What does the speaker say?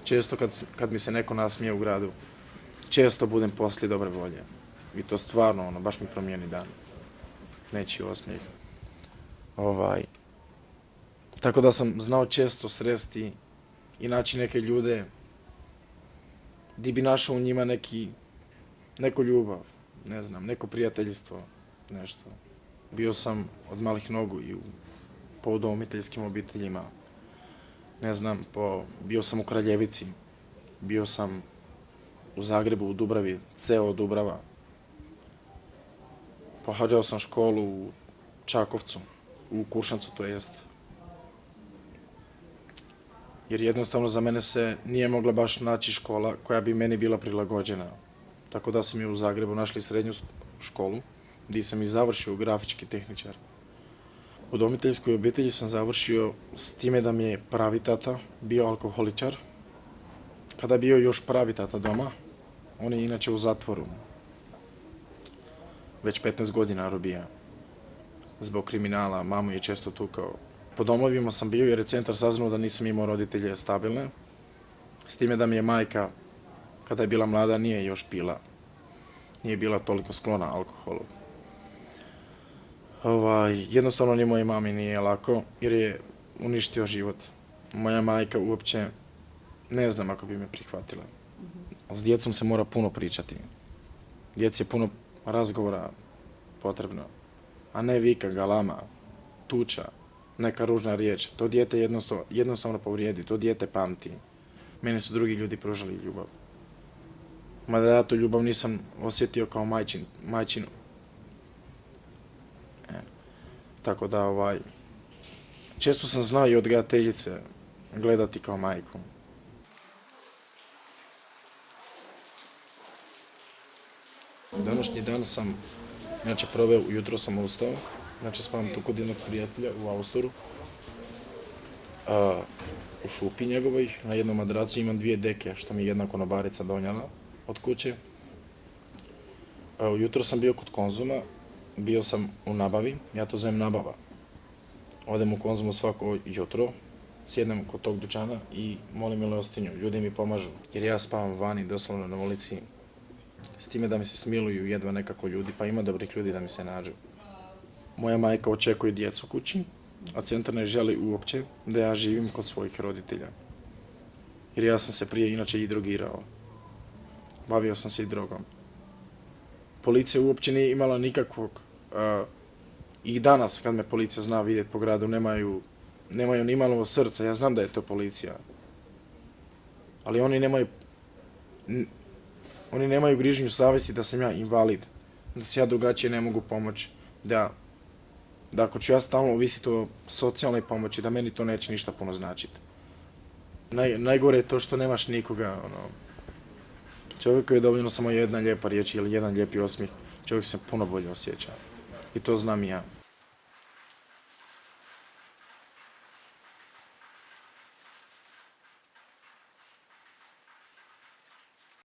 Često kad mi se neko nasmije u gradu, često budem poslije dobre volje. I to stvarno, baš mi promijeni dan. Nečiji osmijeh. Tako da sam znao često sresti i naći neke ljude di bi našao u njima neku ljubav, ne znam, neko prijateljstvo, nešto. Bio sam od malih nogu i po udomiteljskim obiteljima, ne znam, bio sam u Kraljevici, bio sam u Zagrebu, u Dubravi, ceo Dubrava. Pohađao sam školu u Čakovcu, u Kuršancu to jest. Jer jednostavno za mene se nije mogla baš naći škola koja bi meni bila prilagođena. Tako da sam i u Zagrebu našli srednju školu, gdje sam i završio grafički tehničar. U udomiteljskoj obitelji sam završio s time da mi je pravi tata bio alkoholičar. Kada je bio još pravi tata doma, on je inače u zatvoru. Već 15 godina robija. Zbog kriminala, mamu je često tukao. Po domovima sam bio jer je centar saznao da nisam imao roditelje stabilne. S time da mi je majka, kada je bila mlada, nije bila toliko sklona alkoholu. Jednostavno ni mojoj mami nije lako jer je uništio život. Moja majka uopće ne znam ako bi me prihvatila. S djecom se mora puno pričati. Djeci je puno razgovora potrebno, a ne vika, galama, tuča, neka ružna riječ. To dijete jednostavno povrijedi, to dijete pamti. Meni su drugi ljudi pružali ljubav. Mada ja tu ljubav nisam osjetio kao majčinu. Tako da često sam znao i odgajateljice gledati kao majku. Današnji dan sam proveo, ujutro sam ustao, spavam tu kod jednog prijatelja u Austoru. U šupi njegovoj, na jednom madracu imam 2 deke, što mi je jedna konobarica donijela od kuće. Ujutro sam bio kod Konzuma, bio sam u nabavi, ja to zovem nabava. Odem u Konzumu svako jutro, sjednem kod tog dućana i molim milostinju, ljudi mi pomažu, jer ja spavam vani, doslovno na ulici. S time da mi se smiluju jedva nekako ljudi, pa ima dobrih ljudi da mi se nađu. Moja majka očekuje djecu kući, a centar ne želi uopće da ja živim kod svojih roditelja. Jer ja sam se prije inače i drogirao. Bavio sam se i drogom. Policija uopće nije imala nikakvog, i danas kad me policija zna vidjeti po gradu, nemaju ni malo srca, ja znam da je to policija. Ali oni nemaju grižnju savjesti da sam ja invalid, da se ja drugačije ne mogu pomoći, da ako ću ja stalno ovisiti o socijalnoj pomoći, da meni to neće ništa puno značiti. Najgore je to što nemaš nikoga. Čovjeku je dovoljno samo jedna lijepa riječ ili jedan lijepi osmijeh, čovjek se puno bolje osjeća. I to znam i ja.